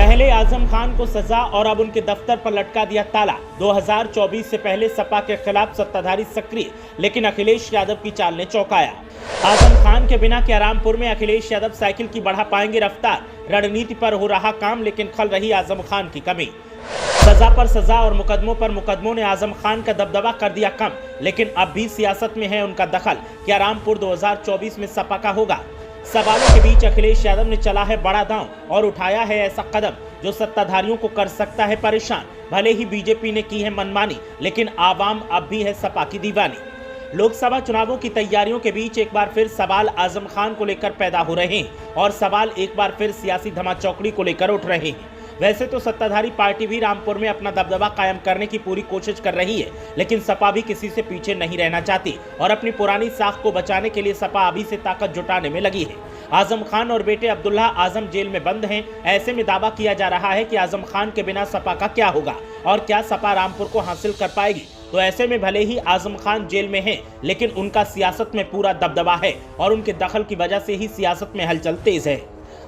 पहले आजम खान को सजा और अब उनके दफ्तर पर लटका दिया ताला। 2024 से पहले सपा के खिलाफ सत्ताधारी सक्रिय, लेकिन अखिलेश यादव की चाल ने चौंकाया। आजम खान के बिना क्या रामपुर में अखिलेश यादव साइकिल की बढ़ा पाएंगे रफ्तार? रणनीति पर हो रहा काम, लेकिन खल रही आजम खान की कमी। सजा पर सजा और मुकदमों पर मुकदमों ने आजम खान का दबदबा कर दिया कम, लेकिन अब भी सियासत में है उनका दखल। क्या रामपुर 2024 में सपा का होगा? सवालों के बीच अखिलेश यादव ने चला है बड़ा दांव और उठाया है ऐसा कदम जो सत्ताधारियों को कर सकता है परेशान। भले ही बीजेपी ने की है मनमानी, लेकिन आवाम अब भी है सपा की दीवानी। लोकसभा चुनावों की तैयारियों के बीच एक बार फिर सवाल आजम खान को लेकर पैदा हो रहे हैं और सवाल एक बार फिर सियासी धमाचौकड़ी को लेकर उठ रहे हैं। वैसे तो सत्ताधारी पार्टी भी रामपुर में अपना दबदबा कायम करने की पूरी कोशिश कर रही है, लेकिन सपा भी किसी से पीछे नहीं रहना चाहती और अपनी पुरानी साख को बचाने के लिए सपा अभी से ताकत जुटाने में लगी है। आजम खान और बेटे अब्दुल्ला आजम जेल में बंद हैं। ऐसे में दावा किया जा रहा है कि आजम खान के बिना सपा का क्या होगा और क्या सपा रामपुर को हासिल कर पाएगी। तो ऐसे में भले ही आजम खान जेल में हैं, लेकिन उनका सियासत में पूरा दबदबा है और उनके दखल की वजह से ही सियासत में हलचल तेज है।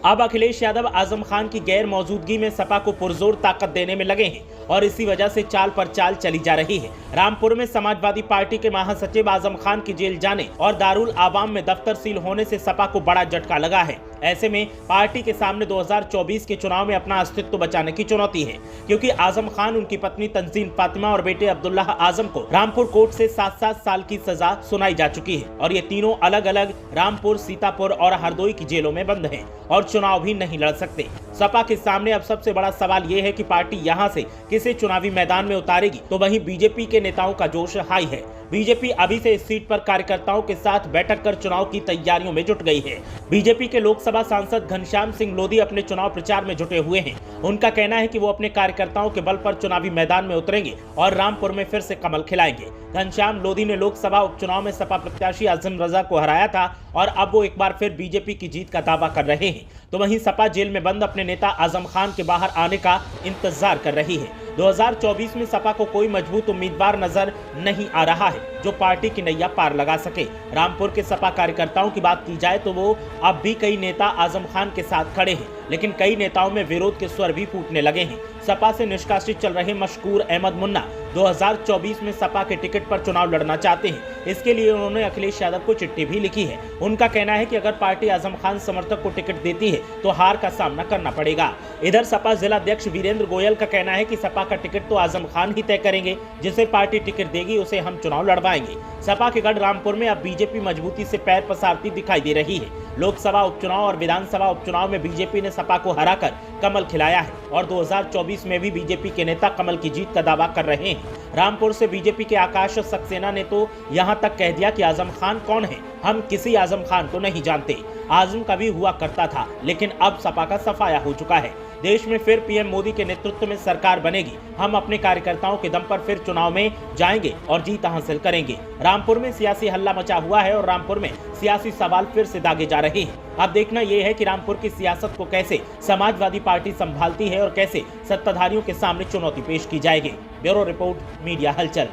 अब अखिलेश यादव आजम खान की गैर मौजूदगी में सपा को पुरजोर ताकत देने में लगे हैं और इसी वजह से चाल पर चाल चली जा रही है। रामपुर में समाजवादी पार्टी के महासचिव आजम खान के जेल जाने और दारुल आवाम में दफ्तर सील होने से सपा को बड़ा झटका लगा है। ऐसे में पार्टी के सामने 2024 के चुनाव में अपना अस्तित्व बचाने की चुनौती है, क्योंकि आजम खान, उनकी पत्नी तंजीम फातिमा और बेटे अब्दुल्ला आजम को रामपुर कोर्ट से 7-7 साल की सजा सुनाई जा चुकी है और ये तीनों अलग अलग रामपुर, सीतापुर और हरदोई की जेलों में बंद हैं और चुनाव भी नहीं लड़ सकते। सपा के सामने अब सबसे बड़ा सवाल ये है कि पार्टी यहां से किसे चुनावी मैदान में उतारेगी, तो वहीं बीजेपी के नेताओं का जोश हाई है। बीजेपी अभी से इस सीट पर कार्यकर्ताओं के साथ बैठक कर चुनाव की तैयारियों में जुट गई है। बीजेपी के लोकसभा सांसद घनश्याम सिंह लोधी अपने चुनाव प्रचार में जुटे हुए हैं। उनका कहना है कि वो अपने कार्यकर्ताओं के बल पर चुनावी मैदान में उतरेंगे और रामपुर में फिर से कमल खिलाएंगे। घनश्याम लोधी ने लोकसभा उपचुनाव में सपा प्रत्याशी आजम रजा को हराया था और अब वो एक बार फिर बीजेपी की जीत का दावा कर रहे हैं। तो वहीं सपा जेल में बंद अपने नेता आजम खान के बाहर आने का इंतजार कर रही है। 2024 में सपा को कोई मजबूत उम्मीदवार नजर नहीं आ रहा है जो पार्टी की नैया पार लगा सके। रामपुर के सपा कार्यकर्ताओं की बात की जाए तो वो अब भी कई नेता आजम खान के साथ खड़े हैं, लेकिन कई नेताओं में विरोध के स्वर भी फूटने लगे हैं। सपा से निष्कासित चल रहे मशकूर अहमद मुन्ना 2024 में सपा के टिकट पर चुनाव लड़ना चाहते हैं। इसके लिए उन्होंने अखिलेश यादव को चिट्ठी भी लिखी है। उनका कहना है कि अगर पार्टी आजम खान समर्थक को टिकट देती है तो हार का सामना करना पड़ेगा। इधर सपा जिला अध्यक्ष वीरेंद्र गोयल का कहना है कि सपा का टिकट तो आजम खान ही तय करेंगे, जिसे पार्टी टिकट देगी उसे हम चुनाव लड़वाएंगे। सपा के गढ़ रामपुर में अब बीजेपी मजबूती से पैर पसारती दिखाई दे रही है। लोकसभा उपचुनाव और विधानसभा उपचुनाव में बीजेपी ने सपा को हराकर कमल खिलाया है और 2024 में भी बीजेपी के नेता कमल की जीत का दावा कर रहे हैं। रामपुर से बीजेपी के आकाश सक्सेना ने तो यहां तक कह दिया कि आजम खान कौन है, हम किसी आजम खान को नहीं जानते। आजम कभी हुआ करता था, लेकिन अब सपा का सफाया हो चुका है। देश में फिर पीएम मोदी के नेतृत्व में सरकार बनेगी। हम अपने कार्यकर्ताओं के दम पर फिर चुनाव में जाएंगे और जीत हासिल करेंगे। रामपुर में सियासी हल्ला मचा हुआ है और रामपुर में सियासी सवाल फिर से दागे जा रहे हैं। अब देखना यह है कि रामपुर की सियासत को कैसे समाजवादी पार्टी संभालती है और कैसे सत्ताधारियों के सामने चुनौती पेश की जाएगी। ब्यूरो रिपोर्ट, मीडिया हलचल।